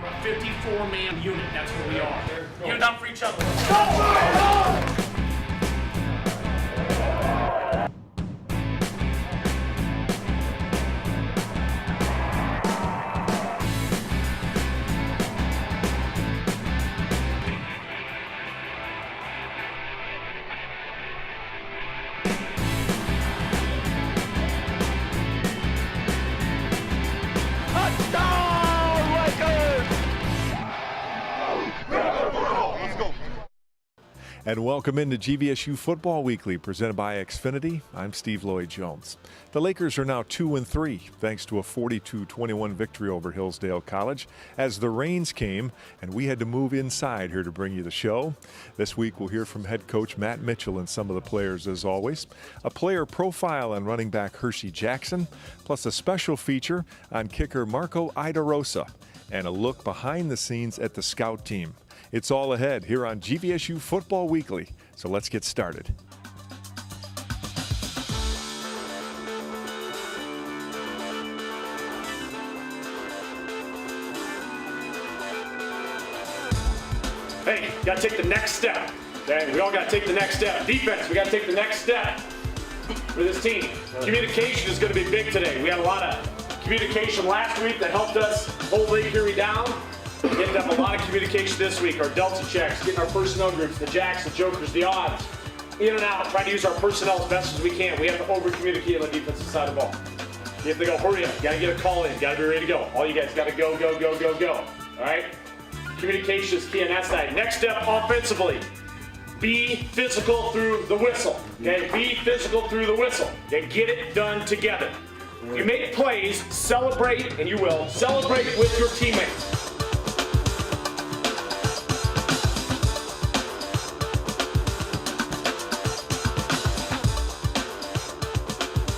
We're a 54-man unit. That's what we are. Get it down for each other. And welcome into GVSU Football Weekly, presented by XFINITY. I'm Steve Lloyd-Jones. The Lakers are now 2-3, thanks to a 42-21 victory over Hillsdale College, as the rains came and we had to move inside here to bring you the show. This week we'll hear from head coach Matt Mitchell and some of the players as always, a player profile on running back Hershey Jackson, plus a special feature on kicker Marco Idarosa, and a look behind the scenes at the scout team. It's all ahead here on GVSU Football Weekly, so let's get started. Hey, got to take the next step. Okay? We all got to take the next step. Defense, we got to take the next step for this team. Communication is going to be big today. We had a lot of communication last week that helped us hold Lake Erie down. We have to have a lot of communication this week. Our delta checks, getting our personnel groups, the jacks, the jokers, the odds, in and out, trying to use our personnel as best as we can. We have to over-communicate on the defensive side of the ball. You have to go, hurry up. You got to get a call in. You got to be ready to go. All you guys got to go. All right? Communication is key on that side. Next step, offensively. Be physical through the whistle. Okay? Be physical through the whistle. Okay? Get it done together. You make plays, celebrate, and you will, celebrate with your teammates.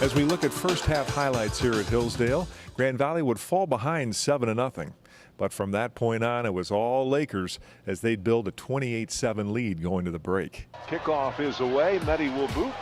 As we look at first half highlights here at Hillsdale, Grand Valley would fall behind 7-0. But from that point on, it was all Lakers as they'd build a 28-7 lead going to the break. Kickoff is away. Meddy will boot.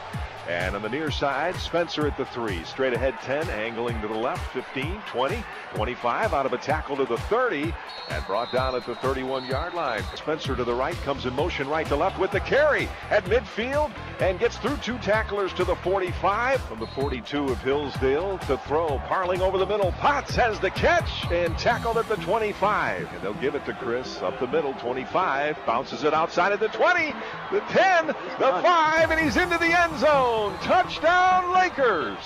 And on the near side, Spencer at the 3. Straight ahead 10, angling to the left, 15, 20, 25, out of a tackle to the 30, and brought down at the 31-yard line. Spencer to the right, comes in motion right to left with the carry at midfield, and gets through 2 tacklers to the 45. From the 42 of Hillsdale to throw, Parling over the middle. Potts has the catch, and tackled at the 25. And they'll give it to Chris up the middle, 25, bounces it outside of the 20, the 10, the 5, and he's into the end zone. Touchdown Lakers!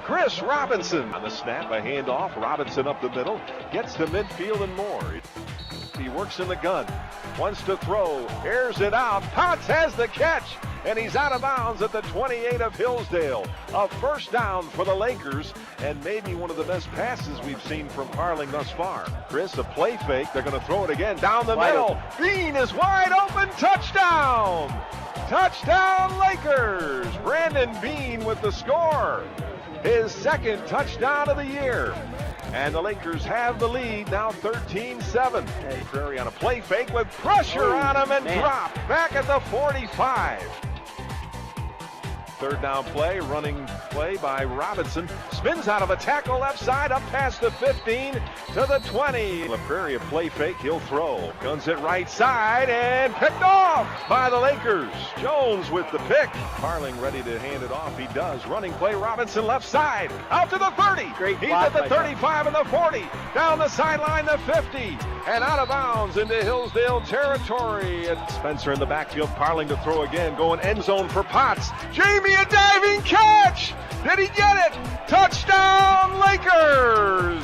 Chris Robinson on the snap, a handoff. Robinson up the middle, gets to midfield and more. He works in the gun, wants to throw, airs it out. Potts has the catch, and he's out of bounds at the 28 of Hillsdale. A first down for the Lakers, and maybe one of the best passes we've seen from Parling thus far. Chris, a play fake. They're going to throw it again down the middle. Bean is wide open. Touchdown! Touchdown Lakers! Brandon Bean with the score. His second touchdown of the year. And the Lakers have the lead, now 13-7. And Prairie on a play fake with pressure on him and drop back at the 45. Third down play, running play by Robinson. Spins out of a tackle left side, up past the 15 to the 20. La Prairie a play fake, he'll throw. Guns it right side and picked off by the Lakers. Jones with the pick. Parling ready to hand it off. He does. Running play, Robinson left side. Out to the 30. Great He's at the 35 and the 40. Down the sideline, the 50. And out of bounds into Hillsdale territory. And Spencer in the backfield. Parling to throw again. Going end zone for Potts. Jamie, a diving catch. Did he get it? Touchdown Lakers.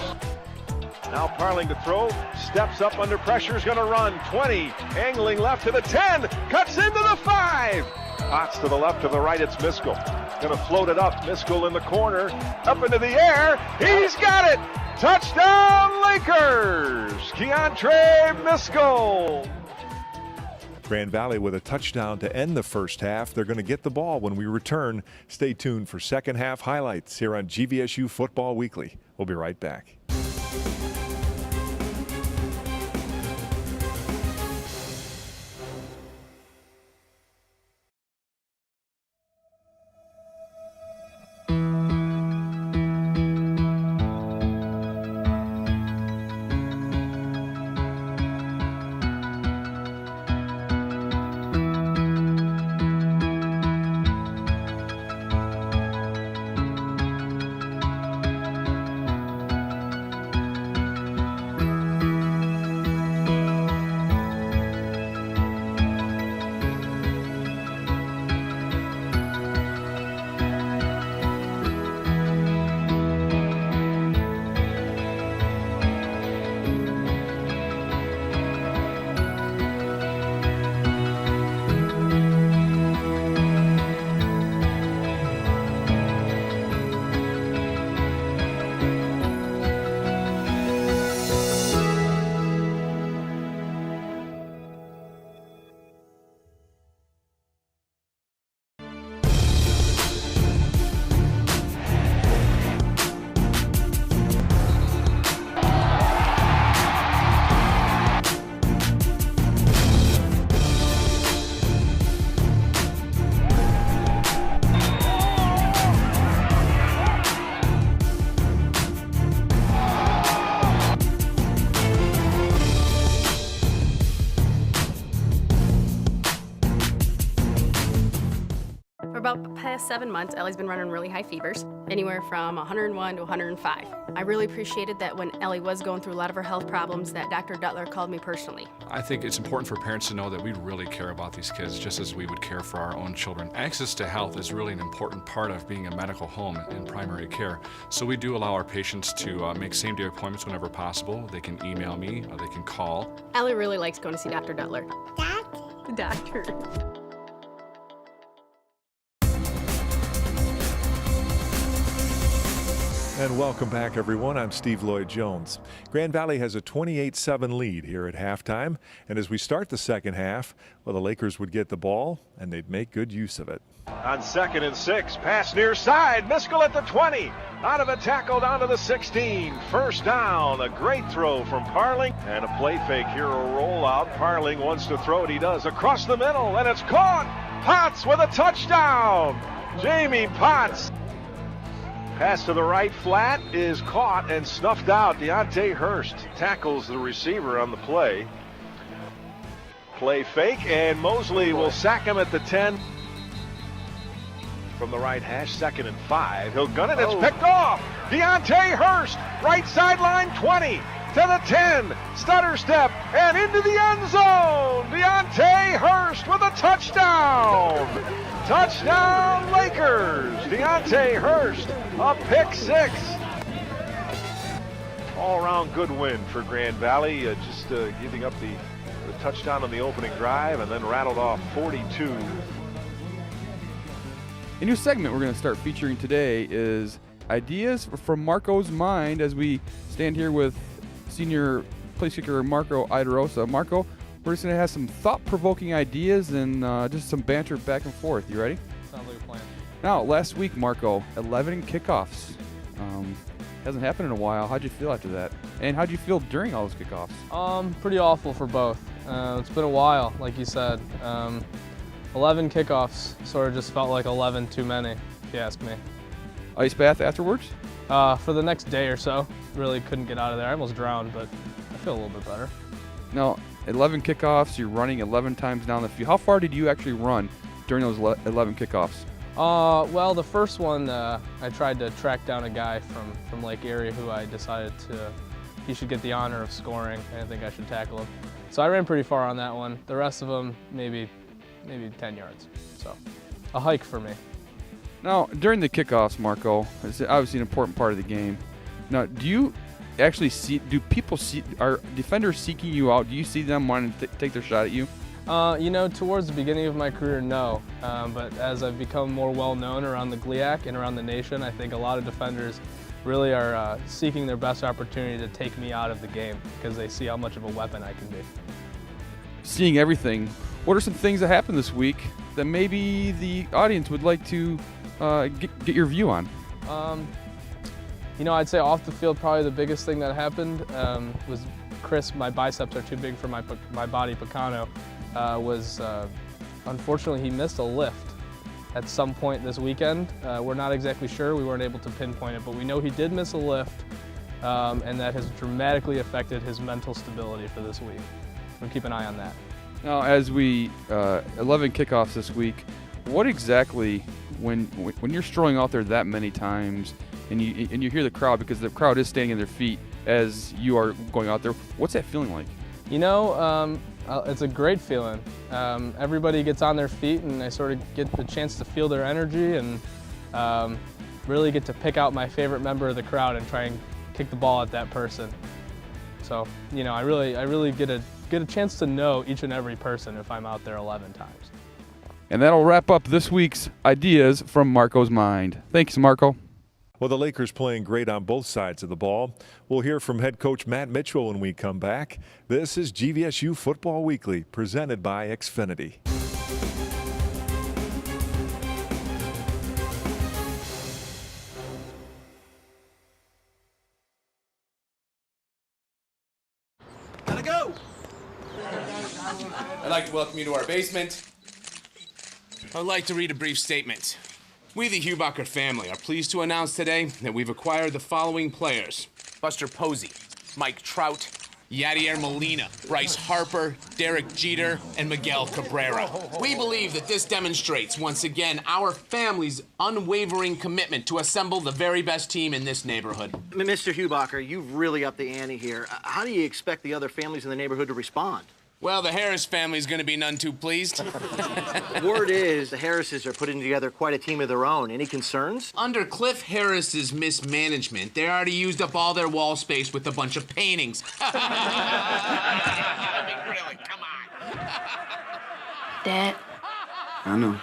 Now Parling to throw, steps up under pressure, is going to run. 20, angling left to the 10, cuts into the 5. Potts to the left, to the right, it's Miskell. Going to float it up, Miskell in the corner, up into the air, he's got it! Touchdown Lakers! Keontre Miskell! Grand Valley with a touchdown to end the first half. They're going to get the ball when we return. Stay tuned for second half highlights here on GVSU Football Weekly. We'll be right back. last 7 months, Ellie's been running really high fevers, anywhere from 101 to 105. I really appreciated that when Ellie was going through a lot of her health problems that Dr. Duttler called me personally. I think it's important for parents to know that we really care about these kids just as we would care for our own children. Access to health is really an important part of being a medical home in primary care. So we do allow our patients to make same-day appointments whenever possible. They can email me, or they can call. Ellie really likes going to see Dr. Duttler. Doctor. And welcome back, everyone. I'm Steve Lloyd-Jones. Grand Valley has a 28-7 lead here at halftime. And as we start the second half, well, the Lakers would get the ball, and they'd make good use of it. On 2nd and 6, pass near side. Miskell at the 20. Out of a tackle down to the 16. First down. A great throw from Parling. And a play fake here, a rollout. Parling wants to throw it. He does. Across the middle, and it's caught. Potts with a touchdown. Jamie Potts. Pass to the right flat is caught and snuffed out. Deontay Hurst tackles the receiver on the play. Play fake, and Mosley will sack him at the 10. From the right hash, 2nd and 5. He'll gun it. It's picked off. Deontay Hurst, right sideline 20 to the 10. Stutter step and into the end zone. Deontay Hurst with a touchdown. Touchdown Lakers. Deontay Hurst, a pick 6. All-around good win for Grand Valley. Just giving up the touchdown on the opening drive and then rattled off 42. A new segment we're going to start featuring today is Ideas from Marco's Mind, as we stand here with senior place kicker Marco Idarosa. Marco, we're just going to have some thought-provoking ideas and just some banter back and forth. You ready? Sounds like a plan. Now, last week, Marco, 11 kickoffs. Hasn't happened in a while. How'd you feel after that? And how'd you feel during all those kickoffs? Pretty awful for both. It's been a while, like you said. 11 kickoffs sort of just felt like 11 too many, if you ask me. Ice bath afterwards? For the next day or so, really couldn't get out of there. I almost drowned, but I feel a little bit better. Now, 11 kickoffs, you're running 11 times down the field. How far did you actually run during those 11 kickoffs? Well, the first one, I tried to track down a guy from Lake Erie who I decided he should get the honor of scoring. I didn't think I should tackle him. So I ran pretty far on that one. The rest of them, maybe 10 yards. So a hike for me. Now, during the kickoffs, Marco, it's obviously an important part of the game. Now, do you actually are defenders seeking you out? Do you see them wanting to take their shot at you? Towards the beginning of my career, no. But as I've become more well-known around the GLIAC and around the nation, I think a lot of defenders really are seeking their best opportunity to take me out of the game because they see how much of a weapon I can be. Seeing everything, what are some things that happened this week that maybe the audience would like to get your view on? I'd say off the field, probably the biggest thing that happened was Chris, my biceps are too big for my body, Picano, unfortunately he missed a lift at some point this weekend. We're not exactly sure, we weren't able to pinpoint it, but we know he did miss a lift and that has dramatically affected his mental stability for this week. We'll keep an eye on that. Now, as 11 kickoffs this week, what exactly, when you're strolling out there that many times and you hear the crowd, because the crowd is standing on their feet as you are going out there, what's that feeling like? It's a great feeling. Everybody gets on their feet and I sort of get the chance to feel their energy and really get to pick out my favorite member of the crowd and try and kick the ball at that person. So, I really get a chance to know each and every person if I'm out there 11 times. And that'll wrap up this week's Ideas from Marco's Mind. Thanks, Marco. Well, the Lakers playing great on both sides of the ball. We'll hear from head coach Matt Mitchell when we come back. This is GVSU Football Weekly, presented by XFINITY. Gotta go! I'd like to welcome you to our basement. I'd like to read a brief statement. We, the Hubacher family, are pleased to announce today that we've acquired the following players: Buster Posey, Mike Trout, Yadier Molina, Bryce Harper, Derek Jeter, and Miguel Cabrera. We believe that this demonstrates, once again, our family's unwavering commitment to assemble the very best team in this neighborhood. Mr. Hubacher, you've really upped the ante here. How do you expect the other families in the neighborhood to respond? Well, the Harris family is going to be none too pleased. Word is the Harrises are putting together quite a team of their own. Any concerns? Under Cliff Harris's mismanagement, they already used up all their wall space with a bunch of paintings. I mean, really, come on. Dad. I know. All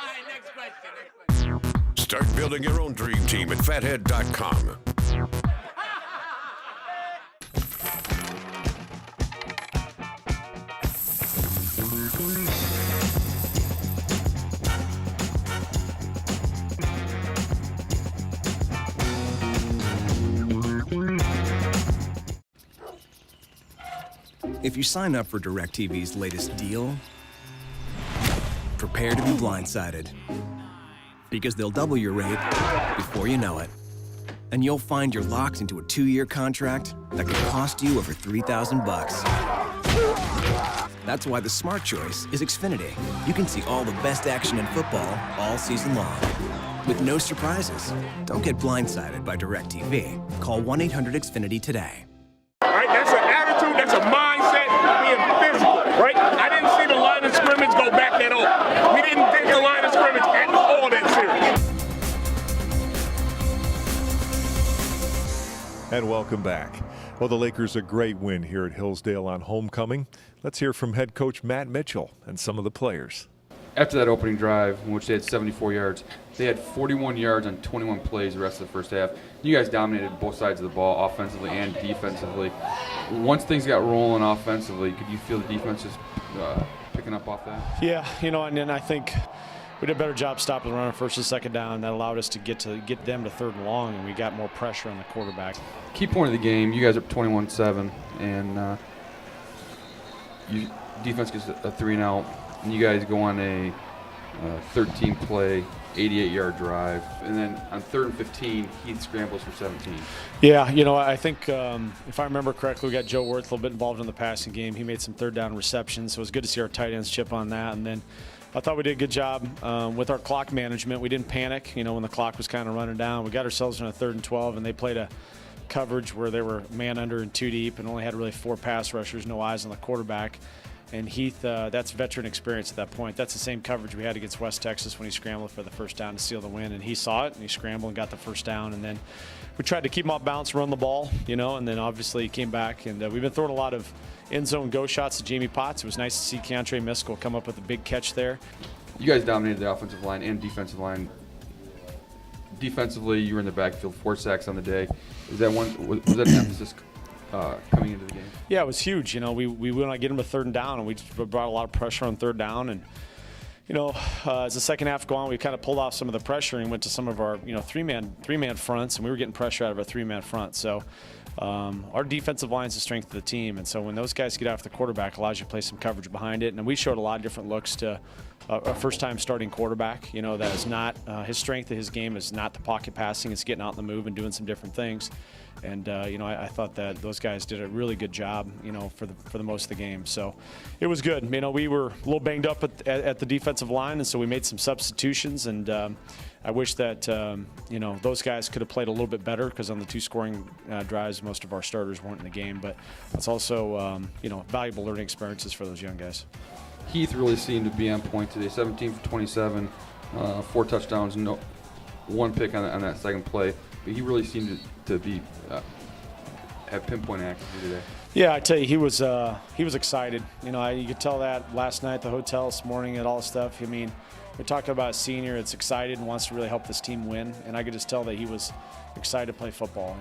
right, next question. Start building your own dream team at fathead.com. If you sign up for DirecTV's latest deal, prepare to be blindsided. Because they'll double your rate before you know it. And you'll find you're locked into a 2-year contract that could cost you over $3,000. That's why the smart choice is Xfinity. You can see all the best action in football all season long, with no surprises. Don't get blindsided by DirecTV. Call 1-800-XFINITY today. All right, that's an attitude, that's a mindset, being physical, right? I didn't see the line of scrimmage go back that old. We didn't dig the line of scrimmage at all that series. And welcome back. Well, the Lakers a great win here at Hillsdale on homecoming. Let's hear from head coach Matt Mitchell and some of the players. After that opening drive, in which they had 74 yards, they had 41 yards on 21 plays the rest of the first half. You guys dominated both sides of the ball, offensively and defensively. Once things got rolling offensively, could you feel the defense just picking up off that? Yeah, and then I think we did a better job stopping the run on first and second down. That allowed us to get them to third and long, and we got more pressure on the quarterback. Key point of the game, you guys are up 21-7, and defense gets a 3-and-out, and you guys go on a 13-play, 88-yard drive, and then on 3rd and 15, Heath scrambles for 17. Yeah, I think if I remember correctly, we got Joe Wirth a little bit involved in the passing game. He made some third down receptions, so it was good to see our tight ends chip on that. And then I thought we did a good job with our clock management. We didn't panic, when the clock was kind of running down. We got ourselves in a 3rd and 12, and they played a coverage where they were man under and 2 deep and only had really 4 pass rushers, no eyes on the quarterback. And Heath, that's veteran experience at that point. That's the same coverage we had against West Texas when he scrambled for the first down to seal the win. And he saw it, and he scrambled and got the first down. And then we tried to keep him off balance, run the ball, and then obviously he came back. And we've been throwing a lot of end zone go shots to Jamie Potts. It was nice to see Keontre Miskell come up with a big catch there. You guys dominated the offensive line and defensive line. Defensively, you were in the backfield, 4 sacks on the day. Was that an emphasis coming into the game? Yeah, it was huge. We went on get him a 3rd and down, and we brought a lot of pressure on 3rd down. And as the second half go on, we kind of pulled off some of the pressure and went to some of our three-man fronts, and we were getting pressure out of our 3-man front. So our defensive line is the strength of the team, and so when those guys get after the quarterback, it allows you to play some coverage behind it. And we showed a lot of different looks to a first-time starting quarterback. That is not his strength of his game is not the pocket passing; it's getting out in the move and doing some different things. And I thought that those guys did a really good job, for the most of the game. So it was good. We were a little banged up at the defensive line, and so we made some substitutions. And I wish that those guys could have played a little bit better, because on the 2 scoring drives, most of our starters weren't in the game. But it's also valuable learning experiences for those young guys. Heath really seemed to be on point today. 17 for 27, 4 touchdowns, 1 pick on that second play. But he really seemed to be have pinpoint accuracy today. Yeah, I tell you, he was excited. You could tell that last night at the hotel, this morning, and all the stuff. We're talking about a senior that's excited and wants to really help this team win, and I could just tell that he was excited to play football.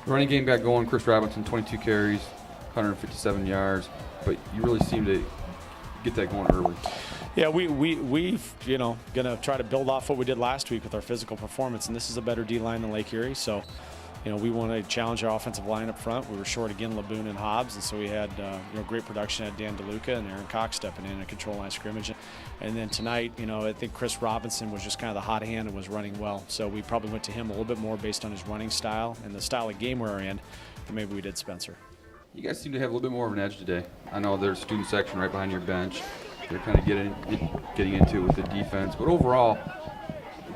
The running game got going. Chris Robinson, 22 carries, 157 yards, but you really seemed to get that going early. Yeah, we've gonna try to build off what we did last week with our physical performance, and this is a better D-line than Lake Erie, so we want to challenge our offensive line up front. We were short again, LeBoon and Hobbs, and so we had great production at Dan DeLuca and Aaron Cox stepping in a control line scrimmage. And then tonight, I think Chris Robinson was just kind of the hot hand and was running well. So we probably went to him a little bit more based on his running style and the style of game we're in. maybe we did Spencer. You guys seem to have a little bit more of an edge today. I know there's a student section right behind your bench. They're kind of getting into it with the defense, but overall,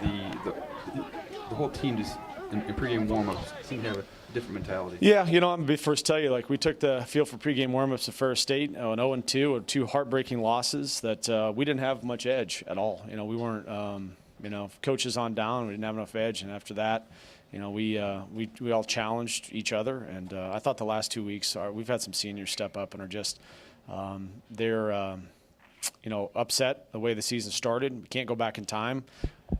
the whole team just in pregame warm-ups seem to have a different mentality. Yeah, I'm going to be first to tell you, we took the field for pregame warm-ups at Ferris State, an 0-2, or 2 heartbreaking losses that we didn't have much edge at all. We weren't, coaches on down, we didn't have enough edge, and after that, we all challenged each other, and I thought the last 2 weeks we've had some seniors step up and are just they're upset the way the season started. We can't go back in time.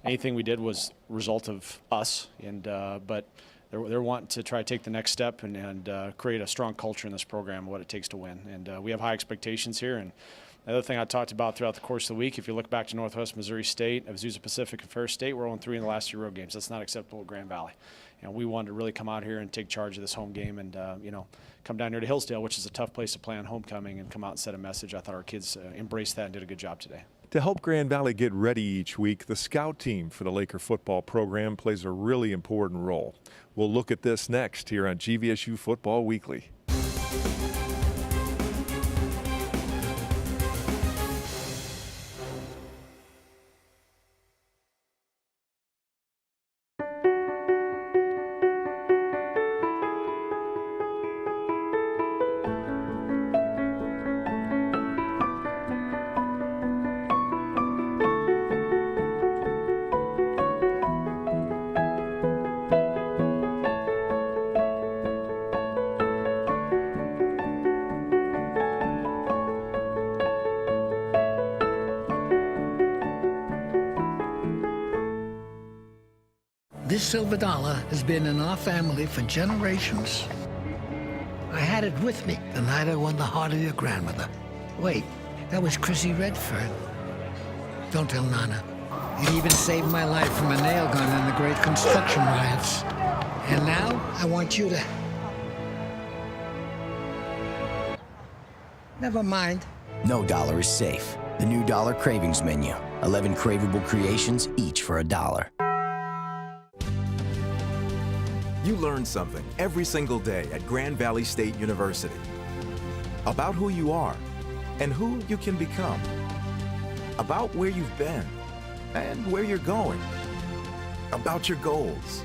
Anything we did was a result of us, and but they're wanting to try to take the next step and create a strong culture in this program of what it takes to win. And we have high expectations here. And the other thing I talked about throughout the course of the week, if you look back to Northwest Missouri State, Azusa Pacific, and Ferris State, we're 0-3 in the last 2 road games. That's not acceptable at Grand Valley. We wanted to really come out here and take charge of this home game and, come down here to Hillsdale, which is a tough place to play on homecoming, and come out and set a message. I thought our kids embraced that and did a good job today. To help Grand Valley get ready each week, the scout team for the Laker football program plays a really important role. We'll look at this next here on GVSU Football Weekly. This silver dollar has been in our family for generations. I had it with me the night I won the heart of your grandmother. Wait, that was Chrissy Redford. Don't tell Nana. It even saved my life from a nail gun in the great construction riots. And now I want you to... Never mind. No dollar is safe. The new Dollar Cravings Menu. 11 craveable creations, each for $1. You learn something every single day at Grand Valley State University about who you are and who you can become, about where you've been and where you're going, about your goals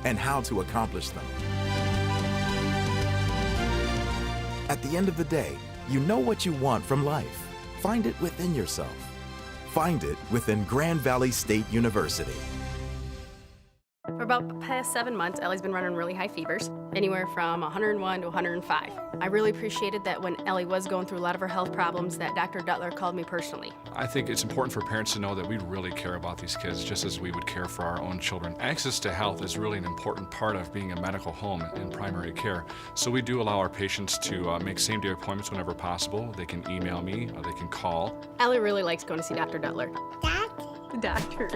and how to accomplish them. At the end of the day, you know what you want from life. Find it within yourself. Find it within Grand Valley State University. For about the past 7 months, Ellie's been running really high fevers, anywhere from 101 to 105. I really appreciated that when Ellie was going through a lot of her health problems that Dr. Duttler called me personally. I think it's important for parents to know that we really care about these kids just as we would care for our own children. Access to health is really an important part of being a medical home in primary care. So we do allow our patients to make same-day appointments whenever possible. They can email me or they can call. Ellie really likes going to see Dr. Duttler. Doctor.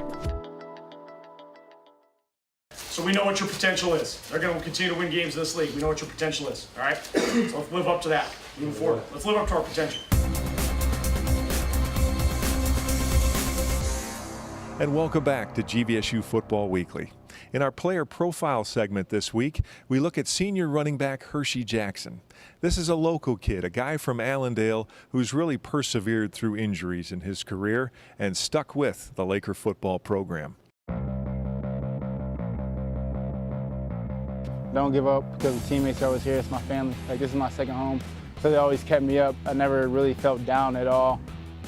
So we know what your potential is. They're going to continue to win games in this league. We know what your potential is, all right? So let's live up to that. Moving forward. Let's live up to our potential. And welcome back to GVSU Football Weekly. In our player profile segment this week, we look at senior running back Hershey Jackson. This is a local kid, a guy from Allendale who's really persevered through injuries in his career and stuck with the Laker football program. Don't give up because the teammates are always here. It's my family. This is my second home. So they always kept me up. I never really felt down at all.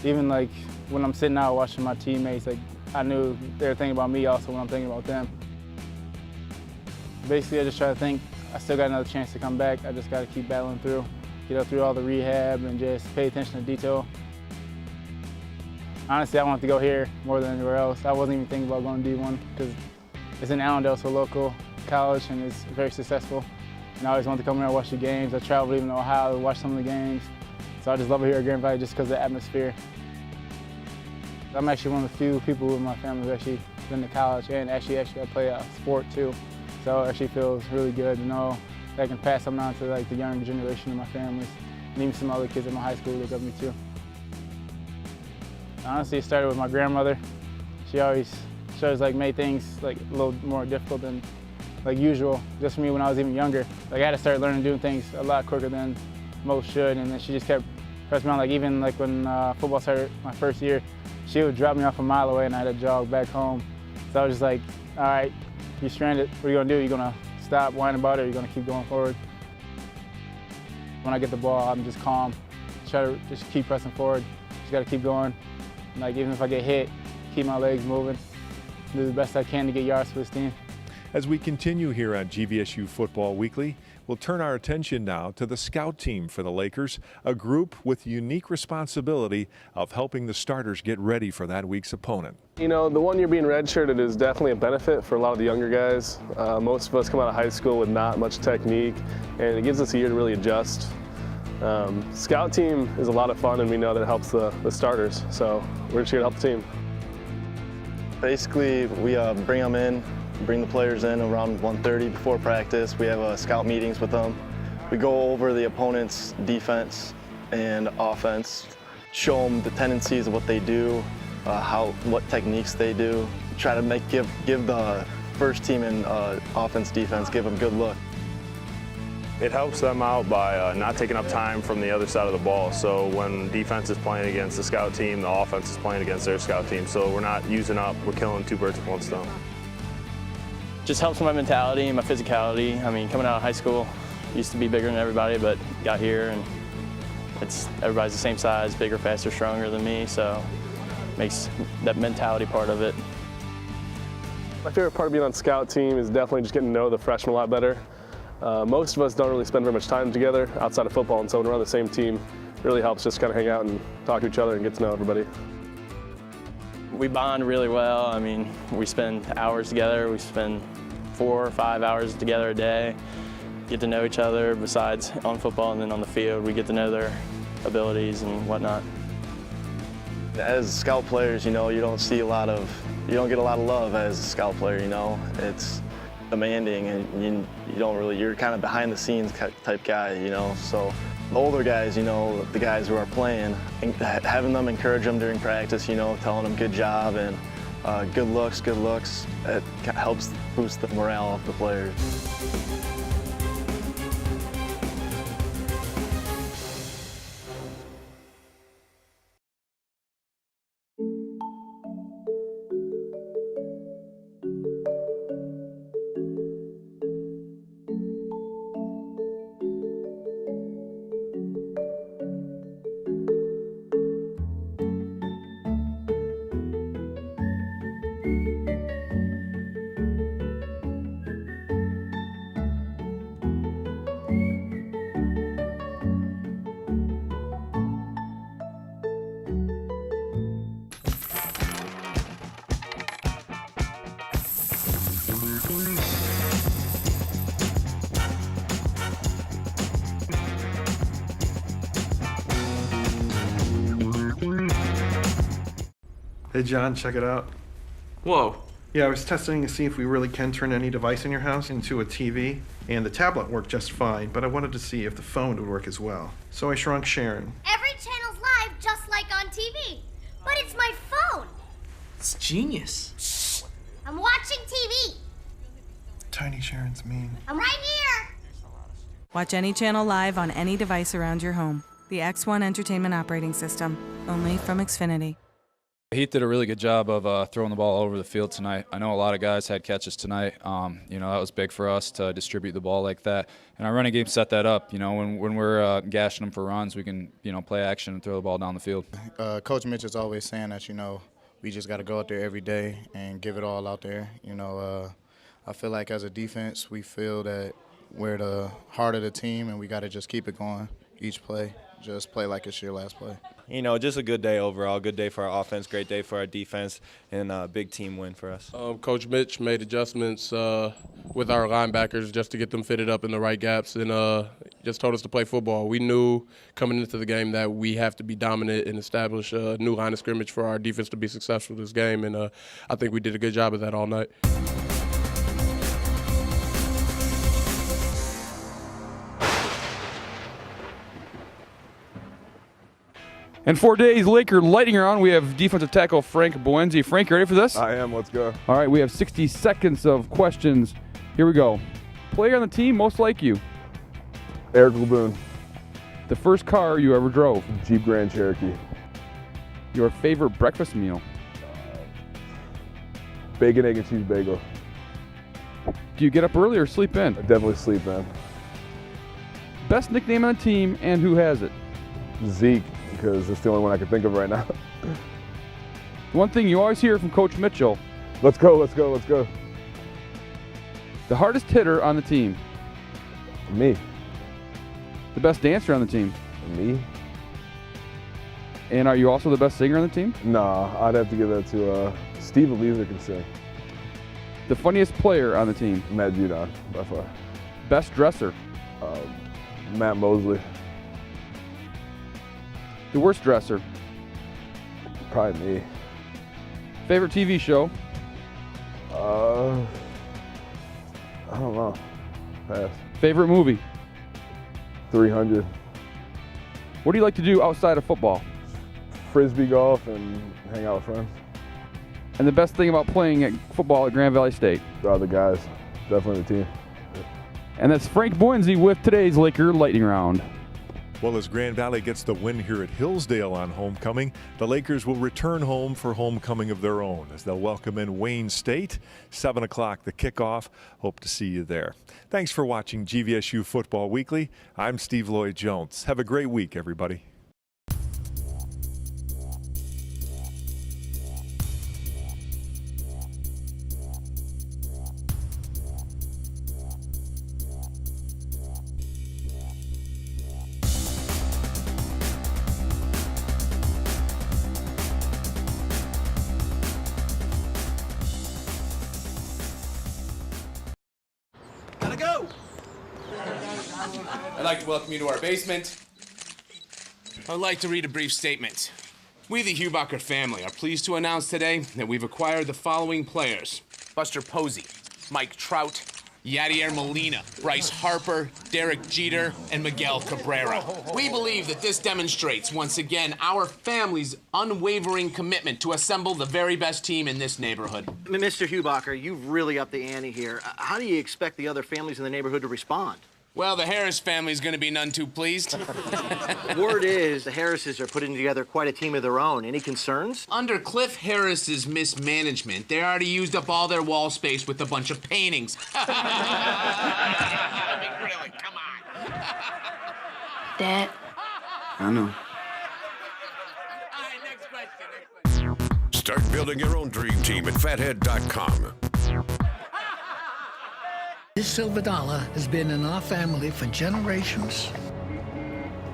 Even when I'm sitting out watching my teammates, I knew they were thinking about me also when I'm thinking about them. Basically, I just try to think I still got another chance to come back. I just got to keep battling through, get through all the rehab and just pay attention to detail. Honestly, I wanted to go here more than anywhere else. I wasn't even thinking about going to D1 because it's in Allendale, so local college, and it's very successful. And I always wanted to come here and watch the games. I traveled even to Ohio to watch some of the games. So I just love it here at Grand Valley just because of the atmosphere. I'm actually one of the few people in my family who actually been to college and actually I play a sport too. So it actually feels really good to know that I can pass something on to the younger generation of my families. And even some other kids in my high school look up to me too. Honestly, it started with my grandmother. She always made things a little more difficult than like usual, just for me when I was even younger. Like I had to start learning doing things a lot quicker than most should, and then she just kept pressing me on. Like even like when football started my first year, she would drop me off a mile away and I had to jog back home. So I was just like, all right, you're stranded. What are you gonna do? You're gonna stop whining about it, or you're gonna keep going forward? When I get the ball, I'm just calm. Try to just keep pressing forward. Just gotta keep going. Like even if I get hit, keep my legs moving. Do the best I can to get yards for this team. As we continue here on GVSU Football Weekly, we'll turn our attention now to the scout team for the Lakers, a group with the unique responsibility of helping the starters get ready for that week's opponent. You know, the 1 year being redshirted is definitely a benefit for a lot of the younger guys. Most of us come out of high school with not much technique, and it gives us a year to really adjust. Scout team is a lot of fun, and we know that it helps the starters, so we're just here to help the team. Basically, we bring them in, bring the players in around 1:30 before practice. We have scout meetings with them. We go over the opponent's defense and offense, show them the tendencies of what they do, what techniques they do. Try to give the first team in offense, defense, give them a good look. It helps them out by not taking up time from the other side of the ball. So when defense is playing against the scout team, the offense is playing against their scout team. So we're not using up, we're killing two birds with one stone. Just helps my mentality and my physicality. I mean, coming out of high school, used to be bigger than everybody, but got here and everybody's the same size, bigger, faster, stronger than me, so makes that mentality part of it. My favorite part of being on scout team is definitely just getting to know the freshmen a lot better. Most of us don't really spend very much time together outside of football, and so when we're on the same team, it really helps just kind of hang out and talk to each other and get to know everybody. We bond really well. I mean, we spend hours together. We spend 4 or 5 hours together a day. Get to know each other besides on football, and then on the field, we get to know their abilities and whatnot. As scout players, you know, you don't get a lot of love as a scout player, you know. It's demanding, and you're kind of behind the scenes type guy, you know. So the older guys, you know, the guys who are playing, having them encourage them during practice, you know, telling them good job and good looks, it helps boost the morale of the players. Hey John, check it out. Whoa. Yeah, I was testing to see if we really can turn any device in your house into a TV, and the tablet worked just fine, but I wanted to see if the phone would work as well. So I shrunk Sharon. Every channel's live just like on TV, but it's my phone. It's genius. Shh. I'm watching TV. Tiny Sharon's mean. I'm right here. Watch any channel live on any device around your home. The X1 Entertainment Operating System, only from XFINITY. Heath did a really good job of throwing the ball all over the field tonight. I know a lot of guys had catches tonight. You know, that was big for us to distribute the ball like that. And our running game set that up. You know, when we're gashing them for runs, we can, you know, play action and throw the ball down the field. Coach Mitch is always saying that, you know, we just got to go out there every day and give it all out there. You know, I feel like as a defense, we feel that we're the heart of the team and we got to just keep it going each play. Just play like it's your last play. You know, just a good day overall. Good day for our offense, great day for our defense, and a big team win for us. Coach Mitch made adjustments with our linebackers just to get them fitted up in the right gaps and just told us to play football. We knew coming into the game that we have to be dominant and establish a new line of scrimmage for our defense to be successful this game, and I think we did a good job of that all night. And 4 days, Laker lighting her on. We have defensive tackle Frank Buenzi. Frank, you ready for this? I am. Let's go. All right, we have 60 seconds of questions. Here we go. Player on the team most like you. Eric Laboon. The first car you ever drove. Jeep Grand Cherokee. Your favorite breakfast meal. Bacon, egg, and cheese bagel. Do you get up early or sleep in? I definitely sleep in. Best nickname on the team and who has it? Zeke, because it's the only one I can think of right now. One thing you always hear from Coach Mitchell. Let's go, let's go, let's go. The hardest hitter on the team. Me. The best dancer on the team. Me. And are you also the best singer on the team? Nah, I'd have to give that to Steve Aleaser can sing. The funniest player on the team. Matt Judon, by far. Best dresser. Matt Mosley. The worst dresser. Probably me. Favorite TV show? I don't know. Pass. Favorite movie? 300. What do you like to do outside of football? Frisbee golf and hang out with friends. And the best thing about playing at football at Grand Valley State? The other guys. Definitely the team. And that's Frank Boenze with today's Laker Lightning Round. Well, as Grand Valley gets the win here at Hillsdale on homecoming, the Lakers will return home for homecoming of their own as they'll welcome in Wayne State. 7 o'clock, the kickoff. Hope to see you there. Thanks for watching GVSU Football Weekly. I'm Steve Lloyd Jones. Have a great week, everybody. I'd like to welcome you to our basement. I'd like to read a brief statement. We, the Hubacher family, are pleased to announce today that we've acquired the following players: Buster Posey, Mike Trout, Yadier Molina, Bryce Harper, Derek Jeter, and Miguel Cabrera. We believe that this demonstrates, once again, our family's unwavering commitment to assemble the very best team in this neighborhood. Mr. Hubacher, you've really upped the ante here. How do you expect the other families in the neighborhood to respond? Well, the Harris family's gonna be none too pleased. Word is the Harrises are putting together quite a team of their own. Any concerns? Under Cliff Harris's mismanagement, they already used up all their wall space with a bunch of paintings. I mean, really, come on. Dad. I know. All right, next question. Start building your own dream team at fathead.com. This silver dollar has been in our family for generations.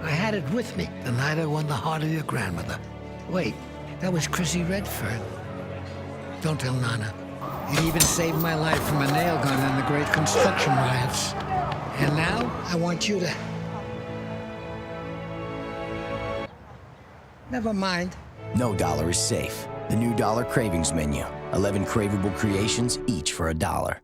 I had it with me the night I won the heart of your grandmother. Wait, that was Chrissy Redford. Don't tell Nana. It even saved my life from a nail gun in the great construction riots. And now, I want you to... Never mind. No dollar is safe. The new Dollar Cravings menu. 11 craveable creations, each for $1.